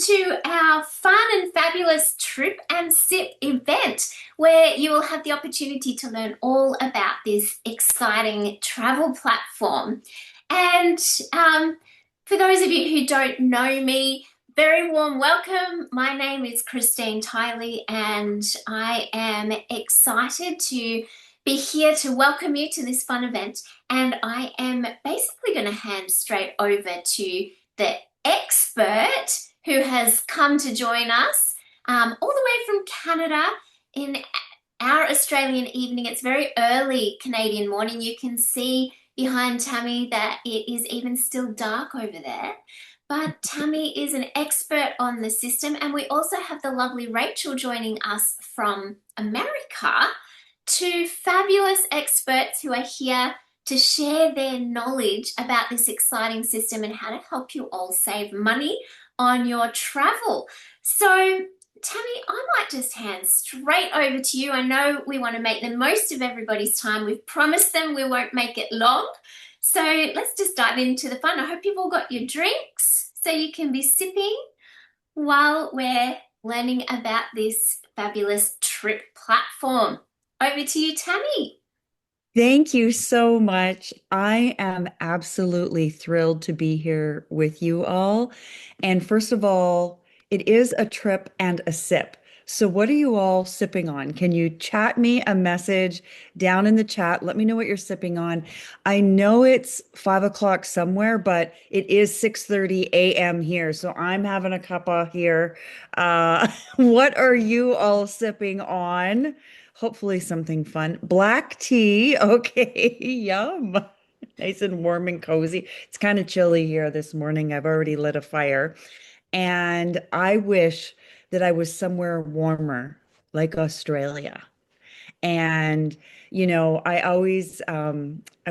to our fun and fabulous trip and sip event, where you will have the opportunity to learn all about this exciting travel platform. And for those of you who don't know me, very warm welcome. My name is Tylee, and I am excited to be here to welcome you to this fun event. And I am basically going to hand straight over to the expert who has come to join us all the way from Canada in our Australian evening. It's very early Canadian morning. You can see behind Tammy that it is even still dark over there. But Tammy is an expert on the system, and we also have the lovely Rachael joining us from America. Two fabulous experts who are here to share their knowledge about this exciting system and how to help you all save money on your travel. So, Tammy, I might just hand straight over to you. I know we want to make the most of everybody's time. We've promised them we won't make it long. So let's just dive into the fun. I hope you've all got your drinks so you can be sipping while we're learning about this fabulous trip platform. Over to you, Tammy. Thank you so much. I am absolutely thrilled to be here with you all. And first of all, it is a trip and a sip. So, what are you all sipping on? Can you chat me a message down in the chat? Let me know what you're sipping on. I know it's 5 o'clock somewhere, but it is 6:30 a.m. here. So, I'm having a cuppa here. What are you all sipping on? Hopefully something fun. Black tea. Okay, yum. Nice and warm and cozy. It's kind of chilly here this morning. I've already lit a fire. And I wish that I was somewhere warmer, like Australia. And, I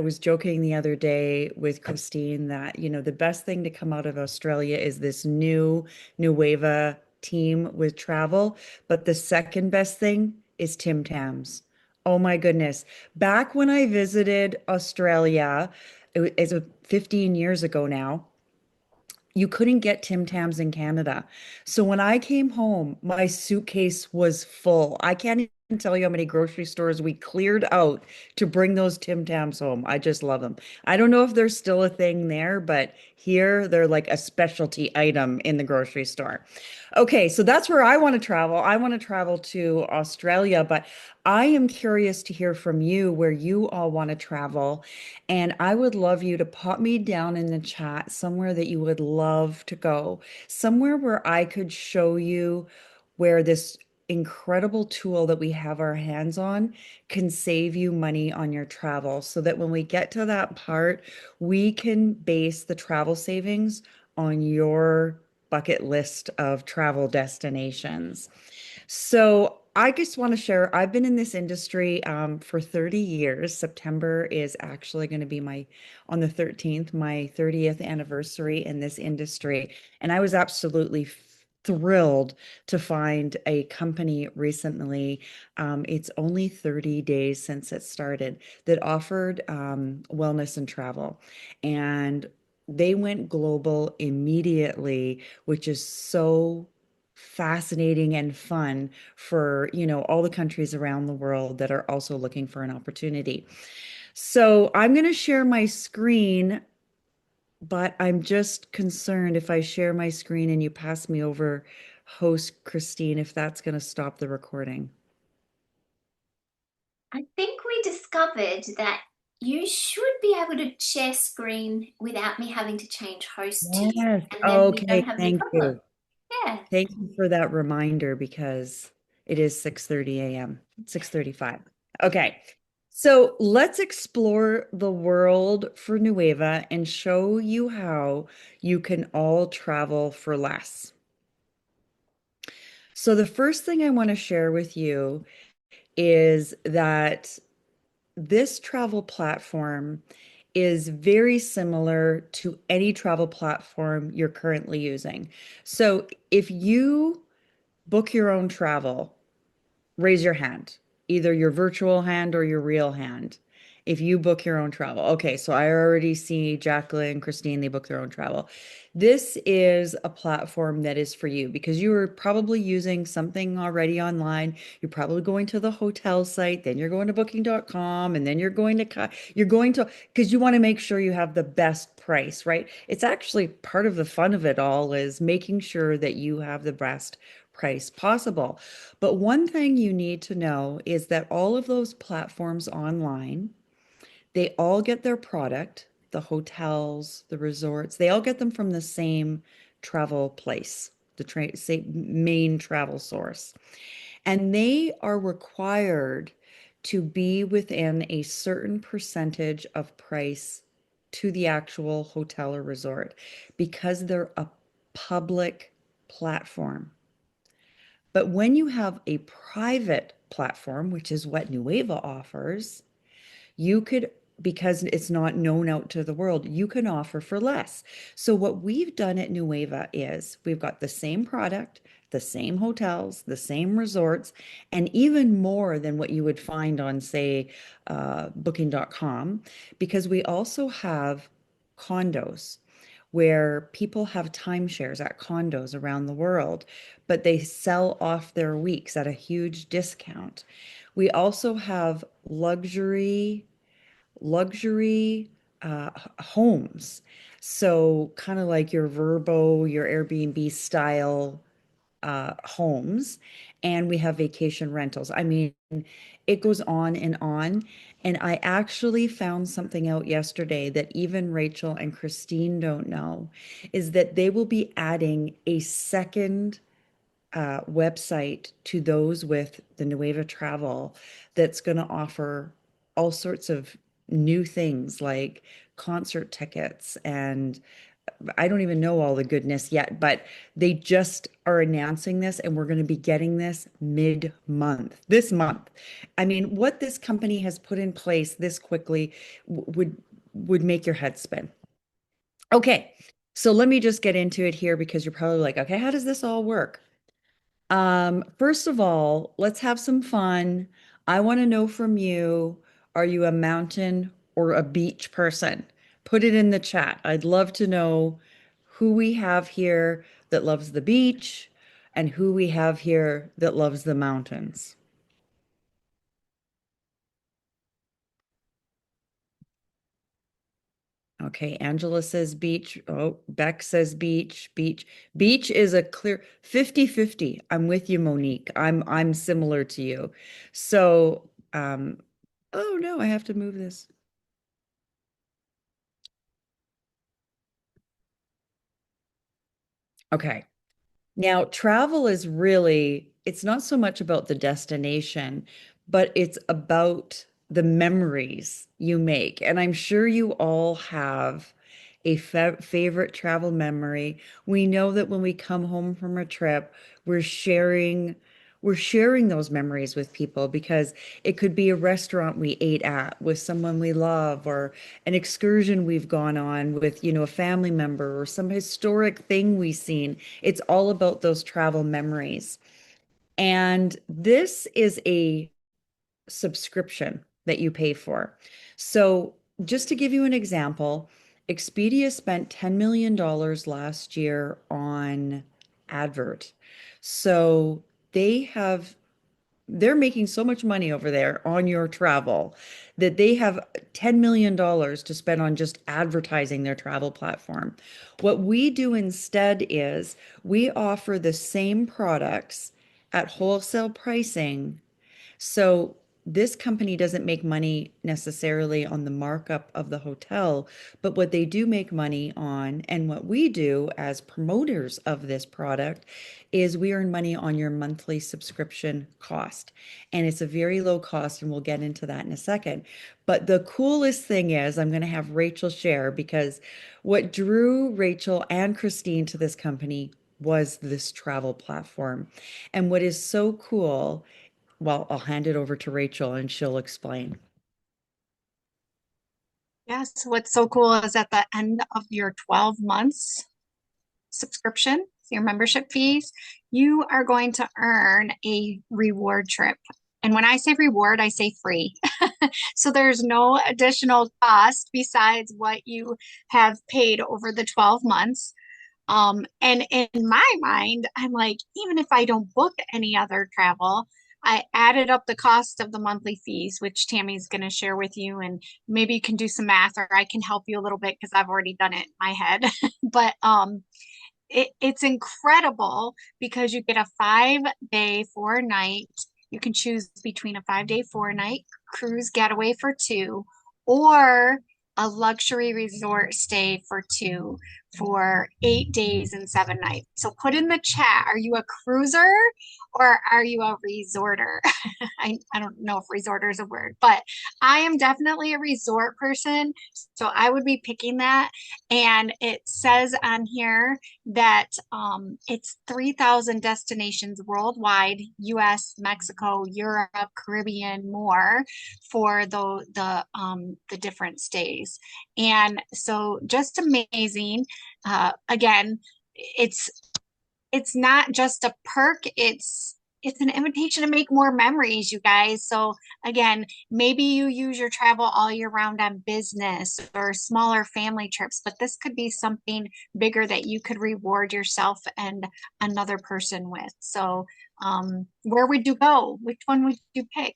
was joking the other day with Christine that, the best thing to come out of Australia is this new Nueva team with travel. But the second best thing is Tim Tams. Oh my goodness. Back when I visited Australia, it's 15 years ago now, you couldn't get Tim Tams in Canada. So when I came home, my suitcase was full. I can't even tell you how many grocery stores we cleared out to bring those Tim Tams home. I just love them. I don't know if there's still a thing there, but here they're like a specialty item in the grocery store. Okay, so that's where I want to travel. I want to travel to Australia, but I am curious to hear from you where you all want to travel. And I would love you to pop me down in the chat somewhere that you would love to go, somewhere where I could show you where this incredible tool that we have our hands on can save you money on your travel so that when we get to that part, we can base the travel savings on your bucket list of travel destinations. So I just want to share, I've been in this industry for 30 years. September is actually going to be on the 13th, my 30th anniversary in this industry. And I was absolutely thrilled to find a company recently. It's only 30 days since it started that offered wellness and travel. And they went global immediately, which is so fascinating and fun for, all the countries around the world that are also looking for an opportunity. So I'm going to share my screen, but I'm just concerned if I share my screen and you pass me over, host Christine, if that's going to stop the recording. I think we discovered that you should be able to share screen without me having to change host to you, Yes. and then we don't Okay, have any thank problem. you. Yeah. Thank you for that reminder because it is 6:30 a.m., 6:35. Okay. So let's explore the world for Nueva and show you how you can all travel for less. So the first thing I want to share with you is that this travel platform is very similar to any travel platform you're currently using. So if you book your own travel, raise your hand, either your virtual hand or your real hand. if you book your own travel. Okay, so I already see Jacqueline, Christine, they book their own travel. This is a platform that is for you because you are probably using something already online. You're probably going to the hotel site, then you're going to booking.com, and then you're going to because you want to make sure you have the best price, right? It's actually part of the fun of it all is making sure that you have the best price possible. But one thing you need to know is that all of those platforms online, they all get their product, the hotels, the resorts, they all get them from the same travel place, same main travel source. And they are required to be within a certain percentage of price to the actual hotel or resort because they're a public platform. But when you have a private platform, which is what Nueva offers, you could, because it's not known out to the world, you can offer for less. So what we've done at Nueva is we've got the same product, the same hotels, the same resorts, and even more than what you would find on, say, booking.com, because we also have condos where people have timeshares at condos around the world, but they sell off their weeks at a huge discount. We also have luxury homes. So kind of like your Verbo, your Airbnb style homes, and we have vacation rentals. I mean, it goes on and on. And I actually found something out yesterday that even Rachel and Christine don't know is that they will be adding a second website to those with the Nueva Travel that's going to offer all sorts of new things like concert tickets and I don't even know all the goodness yet, but they just are announcing this and we're going to be getting this mid-month, this month. I mean, what this company has put in place this quickly would make your head spin. Okay, so let me just get into it here because you're probably like, okay, how does this all work? First of all, let's have some fun. I want to know from you, are you a mountain or a beach person? Put it in the chat. I'd love to know who we have here that loves the beach and who we have here that loves the mountains. Okay, Angela says beach. Oh, Beck says beach. Beach. Beach is a clear 50-50. I'm with you, Monique. I'm similar to you. So, oh no, I have to move this. Okay. Now, travel is really, it's not so much about the destination, but it's about the memories you make. And I'm sure you all have a favorite travel memory. We know that when we come home from a trip, we're sharing we're sharing those memories with people because it could be a restaurant we ate at with someone we love or an excursion we've gone on with, a family member or some historic thing we've seen. It's all about those travel memories. And this is a subscription that you pay for. So, just to give you an example, Expedia spent $10 million last year on advert. So, they have they're making so much money over there on your travel that they have $10 million to spend on just advertising their travel platform. What we do instead is we offer the same products at wholesale pricing, so this company doesn't make money necessarily on the markup of the hotel, but what they do make money on, and what we do as promoters of this product, is we earn money on your monthly subscription cost. And it's a very low cost, and we'll get into that in a second. But the coolest thing is, I'm going to have Rachel share because what drew Rachel and Christine to this company was this travel platform. And what is so cool, well, I'll hand it over to Rachel and she'll explain. Yes, what's so cool is at the end of your 12 months subscription, your membership fees, you are going to earn a reward trip. And when I say reward, I say free. So there's no additional cost besides what you have paid over the 12 months. And in my mind, I'm like, even if I don't book any other travel, I added up the cost of the monthly fees, which Tammy's going to share with you, and maybe you can do some math, or I can help you a little bit because I've already done it in my head. But it's incredible because you get a 5 day, 4 night. You can choose between a 5 day, 4 night cruise getaway for two, or a luxury resort stay for two for 8 days and 7 nights. So put in the chat, are you a cruiser or are you a resorter? I don't know if resorter is a word, but I am definitely a resort person. So I would be picking that. And it says on here that it's 3,000 destinations worldwide, US, Mexico, Europe, Caribbean, more for the different stays. And so just amazing. Again, it's it's not just a perk, it's an invitation to make more memories, you guys. So again, maybe you use your travel all year round on business or smaller family trips, but this could be something bigger that you could reward yourself and another person with. So where would you go? Which one would you pick?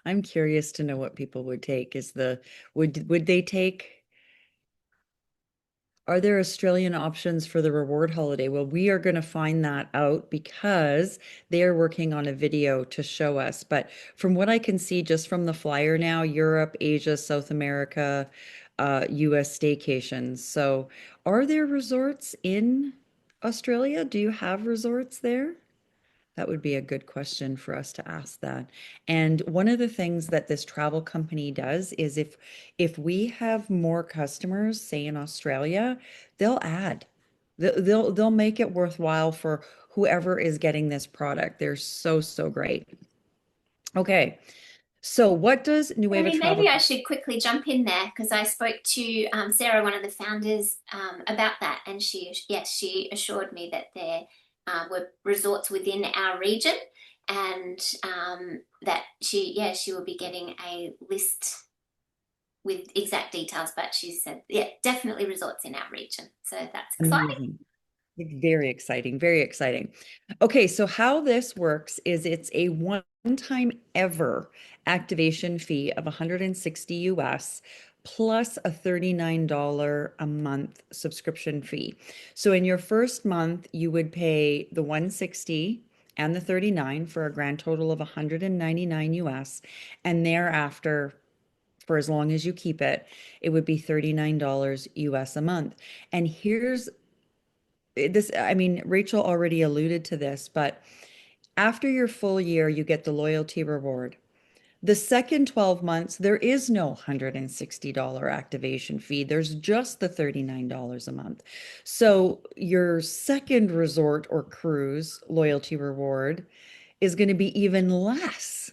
I'm curious to know what people would take. Would they take, are there Australian options for the reward holiday? Well, we are going to find that out because they are working on a video to show us. But from what I can see just from the flyer now, Europe, Asia, South America, US staycations. So are there resorts in Australia? Do you have resorts there? That would be a good question for us to ask that. And one of the things that this travel company does is if we have more customers, say in Australia, they'll add. They'll make it worthwhile for whoever is getting this product. They're so, so great. Okay. So what does Nueva Tammy, Travel? maybe I should quickly jump in there because I spoke to Sarah, one of the founders, about that, and she assured me that there were resorts within our region, and that she will be getting a list with exact details. But she said, yeah, definitely resorts in our region, so that's exciting. Amazing. Very exciting, very exciting. Okay, so how this works is it's a one-time ever activation fee of 160 US plus a $39 a month subscription fee. So in your first month, you would pay the 160 and the 39 for a grand total of 199 US, and thereafter for as long as you keep it, it would be $39 US a month. And here's this, I mean, Rachel already alluded to this, but after your full year, you get the loyalty reward. The second 12 months, there is no $160 activation fee. There's just the $39 a month. So your second resort or cruise loyalty reward is going to be even less.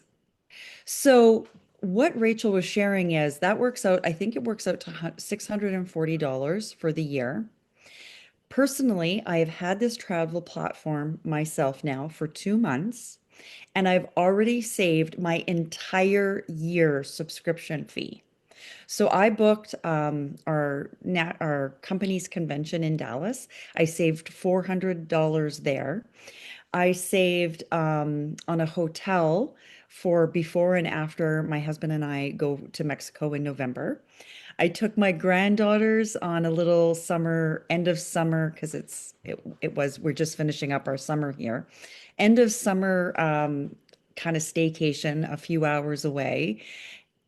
So what Rachel was sharing is that works out, I think it works out to $640 for the year. Personally, I have had this travel platform myself now for 2 months, and I've already saved my entire year subscription fee. So I booked our company's convention in Dallas. I saved $400 there. I saved on a hotel for before and after my husband and I go to Mexico in November. I took my granddaughters on a little summer, end of summer, because we're just finishing up our summer here. End of summer kind of staycation a few hours away.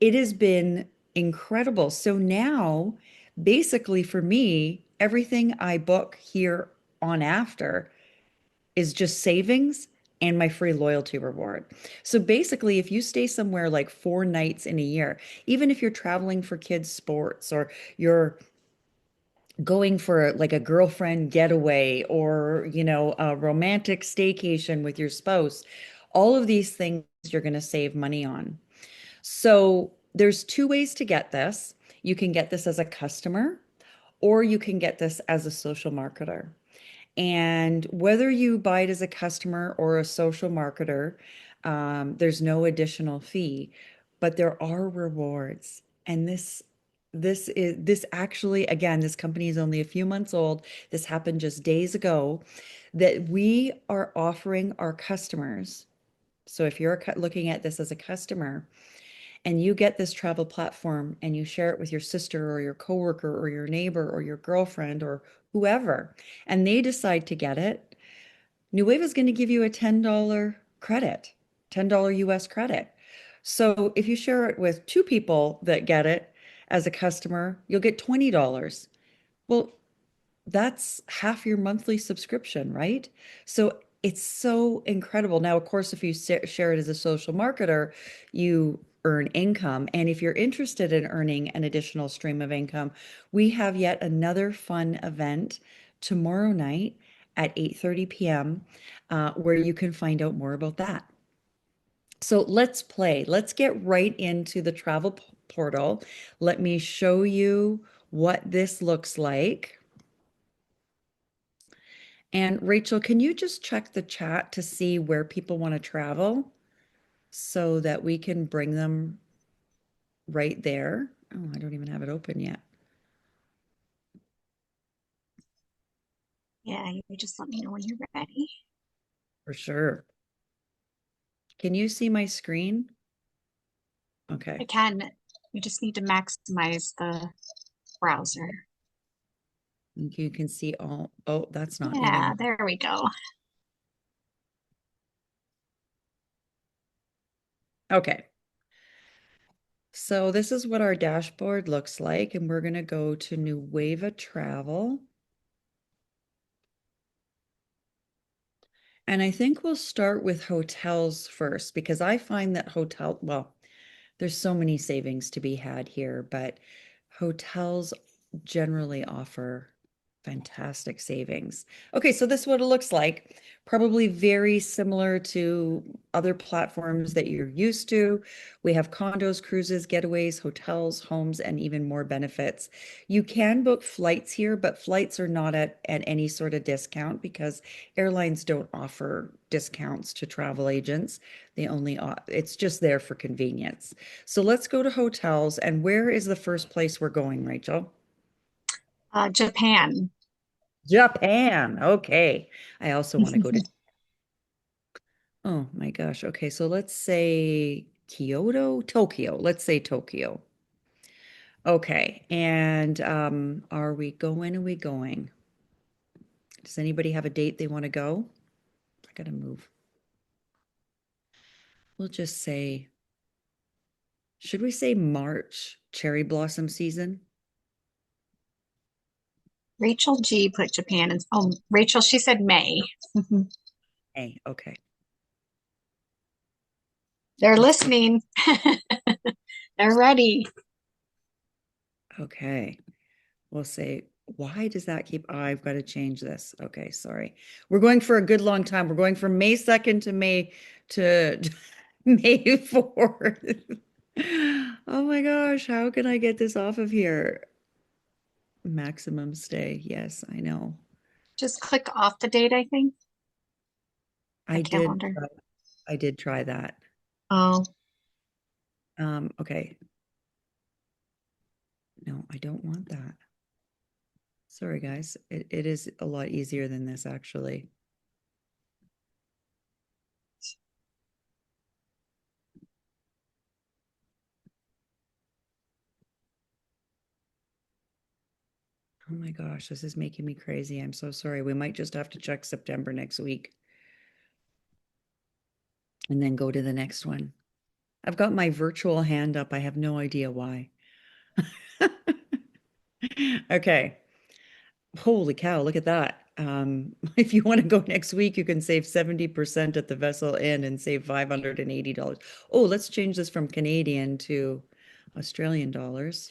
It has been incredible. So now, basically for me, everything I book here on after is just savings and my free loyalty reward. So basically, if you stay somewhere like 4 nights in a year, even if you're traveling for kids' sports or you're going for like a girlfriend getaway or, a romantic staycation with your spouse, all of these things you're going to save money on. So there's two ways to get this. You can get this as a customer or you can get this as a social marketer. And whether you buy it as a customer or a social marketer, There's no additional fee, but there are rewards. And this actually, again, this company is only a few months old. This happened just days ago that we are offering our customers. So if you're looking at this as a customer and you get this travel platform and you share it with your sister or your coworker or your neighbor or your girlfriend or whoever, and they decide to get it, Nueva is going to give you a $10 credit, $10 US credit. So if you share it with two people that get it as a customer, you'll get $20. Well, that's half your monthly subscription, right? So it's so incredible. Now, of course, if you share it as a social marketer, you earn income. And if you're interested in earning an additional stream of income, we have yet another fun event tomorrow night at 8:30 p.m. Where you can find out more about that. So let's play. Let's get right into the travel portal. Let me show you what this looks like. And Rachel, can you just check the chat to see where people want to travel so that we can bring them right there? Oh, I don't even have it open yet. Yeah, you just let me know when you're ready. For sure. Can you see my screen? Okay. I can. You just need to maximize the browser. You can see all, oh, that's not Yeah, even, there we go. okay. So this is what our dashboard looks like, and we're going to go to Nueva Travel. And I think we'll start with hotels first because I find that well, there's so many savings to be had here, but hotels generally offer fantastic savings. Okay, so this is what it looks like. Probably very similar to other platforms that you're used to. We have condos, cruises, getaways, hotels, homes, and even more benefits. You can book flights here, but flights are not at any sort of discount because airlines don't offer discounts to travel agents. It's just there for convenience. So let's go to hotels. And where is the first place we're going, Rachel? Japan. Japan. Okay. I also want to go to, oh my gosh. Okay. So let's say Tokyo. Let's say Tokyo. Okay. And are we going? Are we going? Does anybody have a date they want to go? I gotta move. We'll just say, should we say March, cherry blossom season? Rachel G put Japan in. Oh, Rachel, she said May. Hey, okay. They're Let's go. listening. They're ready. Okay. We'll say, why does that keep, oh, I've got to change this. Okay, sorry. We're going for a good long time. We're going from May 2nd to May to May 4th. Oh my gosh, how can I get this off of here? Maximum stay. Yes, I know. Just click off the date, I think, the I did calendar. try, I did try that. Oh, Okay. No, I don't want that. Sorry, guys. It is a lot easier than this, actually. Oh my gosh, this is making me crazy. I'm so sorry. We might just have to check September next week and then go to the next one. I've got my virtual hand up. I have no idea why. Okay. Holy cow, look at that. If you want to go next week, you can save 70% at the Vessel Inn and save $580. Oh, let's change this from Canadian to Australian dollars.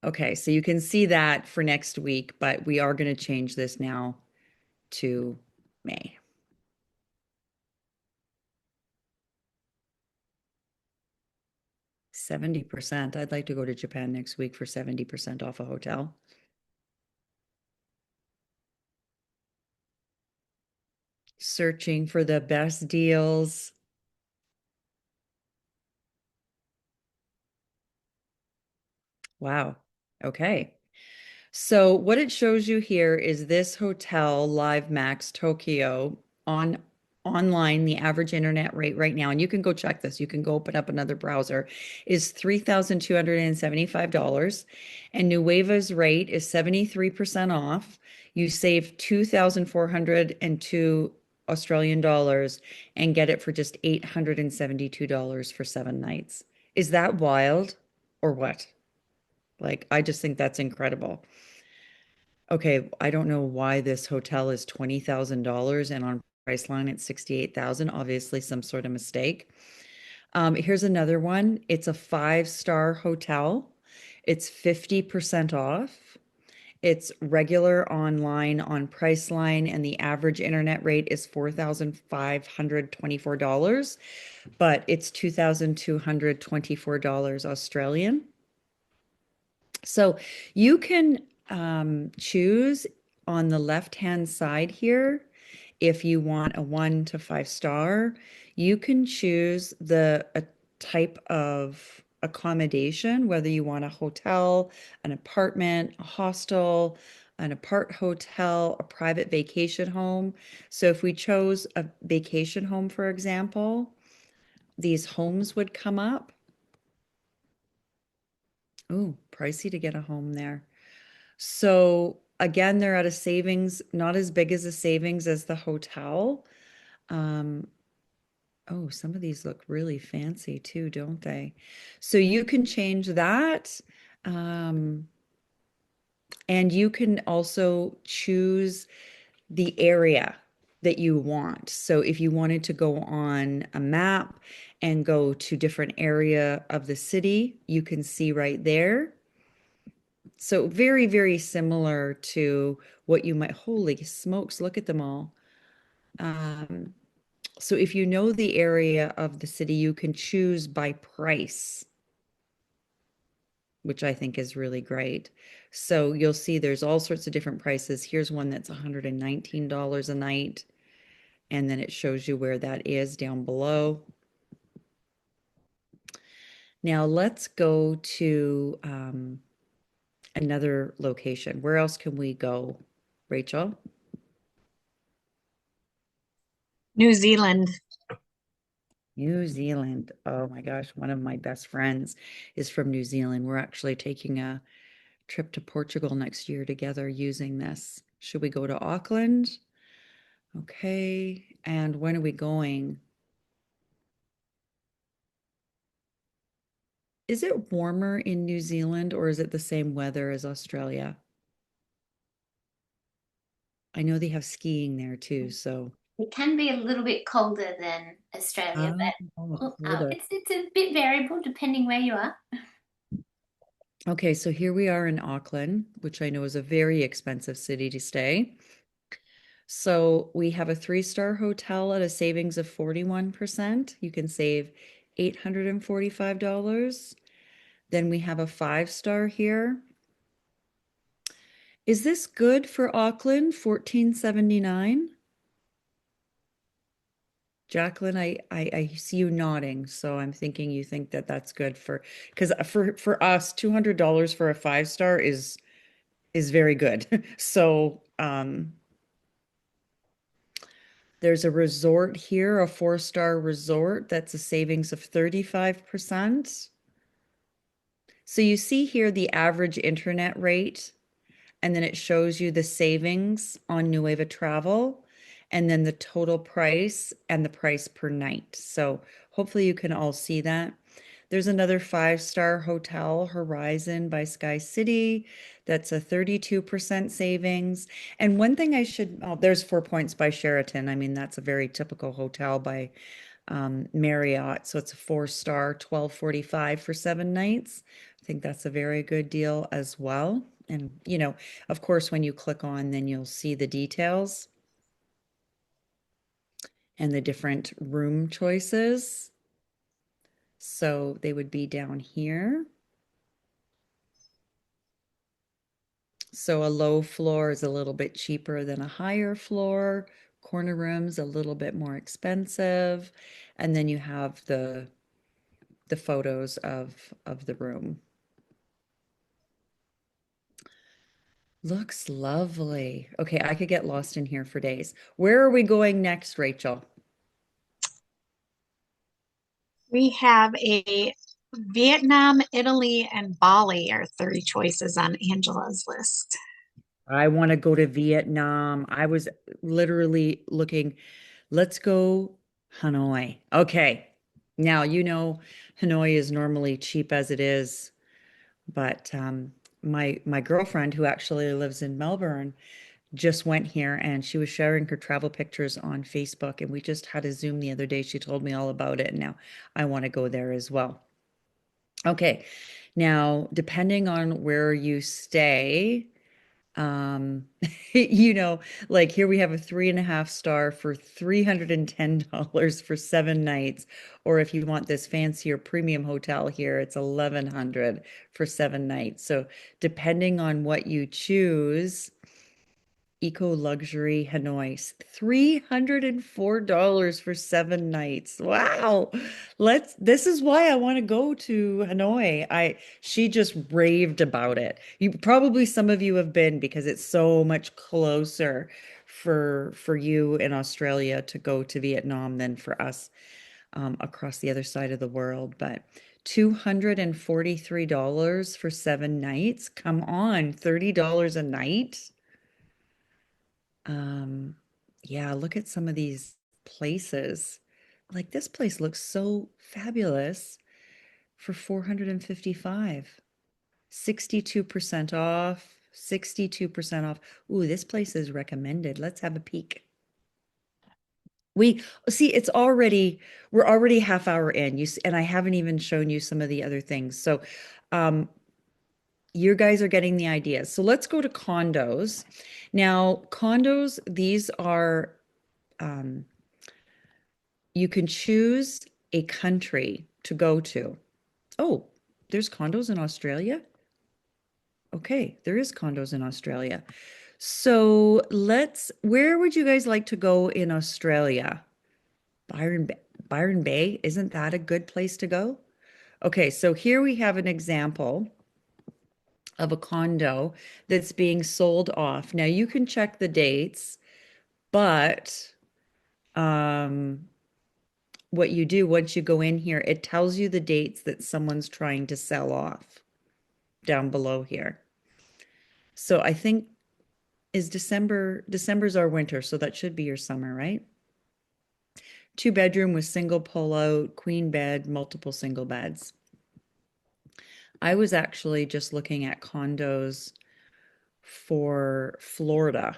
Okay, so you can see that for next week, but we are going to change this now to May. 70%. I'd like to go to Japan next week for 70% off a hotel. searching for the best deals. Wow. Okay. So what it shows you here is this hotel, Live Max Tokyo, on online, the average internet rate right now, and you can go check this. You can go open up another browser, is $3,275. And Nueva's rate is 73% off. You save 2,402 Australian dollars and get it for just $872 for 7 nights. Is that wild or what? Like, I just think that's incredible. Okay, I don't know why this hotel is $20,000 and on Priceline it's 68,000. Obviously, some sort of mistake. Here's another one. It's a five-star hotel. It's 50% off. It's regular online on Priceline, and the average internet rate is $4,524, but it's $2,224 Australian. So you can choose on the left-hand side here, if you want a 1 to 5 star, you can choose the a type of accommodation, whether you want a hotel, an apartment, a hostel, an apart hotel, a private vacation home. So if we chose a vacation home, for example, these homes would come up. Ooh, pricey to get a home there. So again, they're at a savings, not as big as a savings as the hotel. Um, oh, some of these look really fancy too, don't they? So you can change that. Um, and you can also choose the area that you want. So if you wanted to go on a map and go to different area of the city, you can see right there. So very, very similar to what you might, holy smokes, look at them all. Um, so if you know the area of the city, you can choose by price, which I think is really great. So you'll see there's all sorts of different prices. Here's one that's $119 a night, and then it shows you where that is down below. Now let's go to another location. Where else can we go, Rachel? New Zealand. New Zealand. Oh my gosh, one of my best friends is from New Zealand. We're actually taking a trip to Portugal next year together using this. Should we go to Auckland? Okay. And when are we going? Is it warmer in New Zealand or is it the same weather as Australia? I know they have skiing there too, so. It can be a little bit colder than Australia, Oh, but colder. it's a bit variable depending where you are. Okay, so here we are in Auckland, which I know is a very expensive city to stay. So we have a 3-star hotel at a savings of 41%. You can save $845. Then we have a 5-star here. Is this good for Auckland? 1479. Jacqueline, I see you nodding, so I'm thinking you think that that's good for because for us, $200 for a 5-star is very good. So there's a resort here, a 4-star resort that's a savings of 35%. So you see here the average internet rate, and then it shows you the savings on Nueva Travel, and then the total price and the price per night. So hopefully you can all see that. There's another 5-star hotel, Horizon by Sky City. That's a 32% savings. And one thing I should, oh, there's 4 Points by Sheraton. I mean, that's a very typical hotel by Marriott. So it's a 4-star, 1245 for 7 nights. I think that's a very good deal as well. And, of course, when you click on, then you'll see the details and the different room choices. So they would be down here. So a low floor is a little bit cheaper than a higher floor. corner rooms a little bit more expensive, and then you have the photos of the room. Looks lovely. Okay, I could get lost in here for days. Where are we going next, Rachel? We have a Vietnam, Italy, and Bali are three choices on Angela's list. I want to go to Vietnam. I was literally looking, let's go Hanoi. Okay. Now, Hanoi is normally cheap as it is, but my girlfriend who actually lives in Melbourne just went here and she was sharing her travel pictures on Facebook and we just had a Zoom the other day. She told me all about it and now I want to go there as well. Okay. Now, depending on where you stay, um, you know, like here we have a 3.5 star for $310 for 7 nights. Or if you want this fancier premium hotel here, it's 1,100 for 7 nights. So depending on what you choose, Eco Luxury Hanoi, $304 for 7 nights. Wow. This is why I want to go to Hanoi. She just raved about it. Probably some of you have been because it's so much closer for you in Australia to go to Vietnam than for us across the other side of the world. But $243 for 7 nights. Come on, $30 a night. Um, yeah, look at some of these places. Like this place looks so fabulous for 455. 62% off, 62% off. Ooh, this place is recommended. Let's have a peek. We see we're already half hour in. And I haven't even shown you some of the other things. So, um, you guys are getting the idea. So let's go to condos. Now, condos, these are um, you can choose a country to go to. Oh, there's condos in Australia? Okay, there is condos in Australia. So where would you guys like to go in Australia? Byron Bay, isn't that a good place to go? Okay, so here we have an example of a condo that's being sold off. Now you can check the dates, but um, what you do once you go in here, it tells you the dates that someone's trying to sell off down below here. So I think December's our winter, so that should be your summer, right? 2 bedroom with single pull-out, queen bed, multiple single beds. I was actually just looking at condos for Florida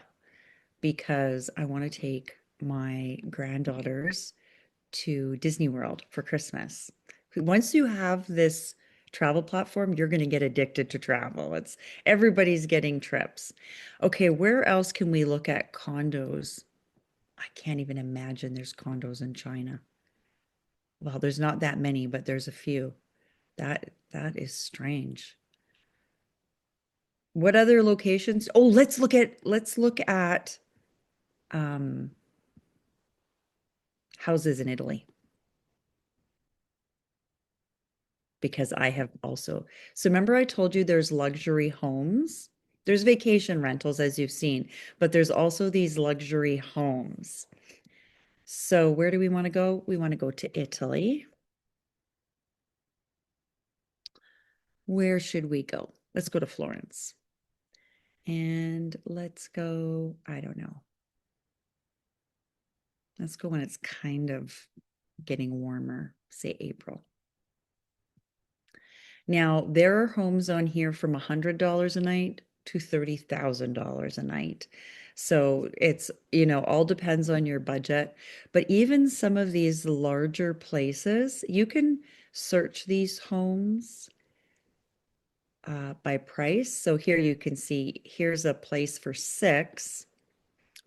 because I want to take my granddaughters to Disney World for Christmas. Once you have this travel platform, you're going to get addicted to travel. Everybody's getting trips. Okay, where else can we look at condos? I can't even imagine there's condos in China. Well, there's not that many, but there's a few. That is strange. What other locations? Oh, let's look at um houses in Italy. Because I have also. So remember I told you there's luxury homes? There's vacation rentals, as you've seen, but there's also these luxury homes. So where do we want to go? We want to go to Italy. Where should we go? Let's go to Florence. And let's go, I don't know. Let's go when it's kind of getting warmer, say April. Now, there are homes on here from $100 a night to $30,000 a night. So it's, all depends on your budget. But even some of these larger places, you can search these homes by price. So here you can see, here's a place for 6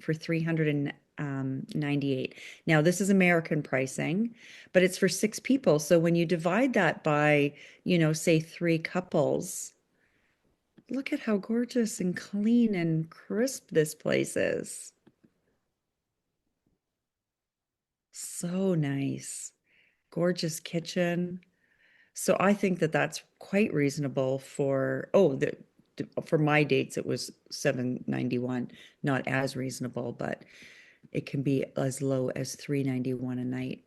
for 398. Now, this is American pricing, but it's for 6 people. So when you divide that by, say 3 couples, look at how gorgeous and clean and crisp this place is. So nice. Gorgeous kitchen. So I think that that's quite reasonable for, for my dates, it was 791, not as reasonable, but it can be as low as 391 a night.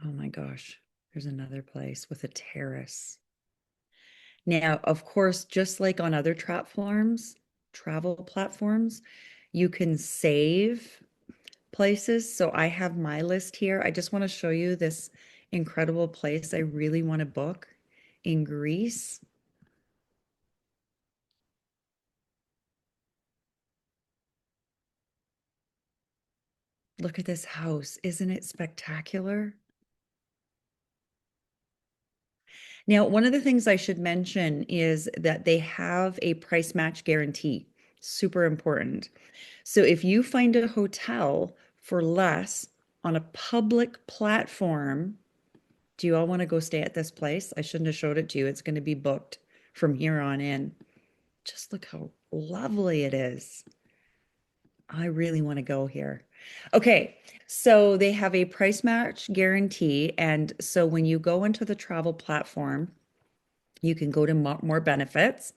Oh my gosh, there's another place with a terrace. Now, of course, just like on other travel platforms, you can save places. So I have my list here. I just want to show you this incredible place I really want to book in Greece. Look at this house. Isn't it spectacular? Now, one of the things I should mention is that they have a price match guarantee. Super important. So if you find a hotel for less on a public platform, do you all want to go stay at this place? I shouldn't have showed it to you. It's going to be booked from here on in. Just look how lovely it is. I really want to go here. Okay, so they have a price match guarantee. And so when you go into the travel platform, you can go to more benefits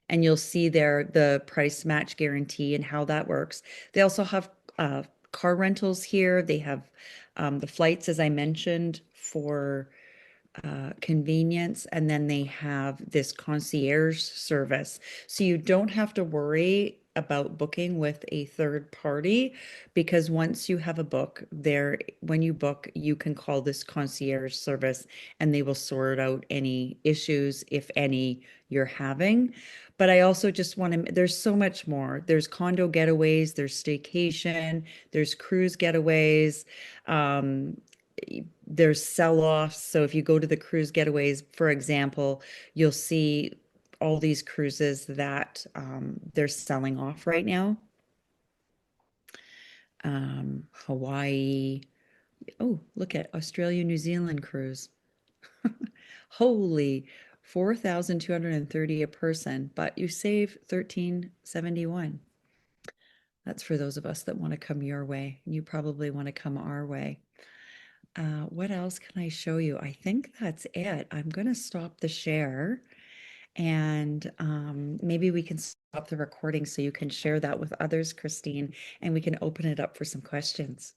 and you'll see there the price match guarantee and how that works. They also have car rentals here. They have the flights, as I mentioned, for convenience, and then they have this concierge service. So you don't have to worry about booking with a third party because once you have a book there, when you book, you can call this concierge service and they will sort out any issues, if any, you're having. But I also just want to, there's so much more. There's condo getaways, there's staycation, there's cruise getaways. Um, there's sell-offs. So if you go to the cruise getaways, for example, you'll see all these cruises that they're selling off right now. Hawaii. Oh, look at Australia, New Zealand cruise. Holy, 4,230 a person, but you save 1371. That's for those of us that want to come your way. You probably want to come our way. What else can I show you? I think that's it. I'm going to stop the share and maybe we can stop the recording so you can share that with others, Christine, and we can open it up for some questions.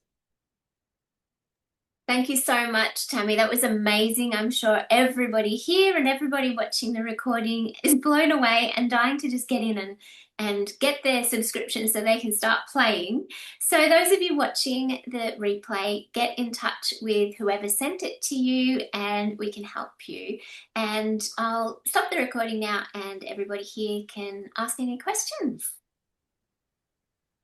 Thank you so much, Tammy. That was amazing. I'm sure everybody here and everybody watching the recording is blown away and dying to just get in and get their subscription so they can start playing. So those of you watching the replay, get in touch with whoever sent it to you and we can help you. And I'll stop the recording now and everybody here can ask any questions.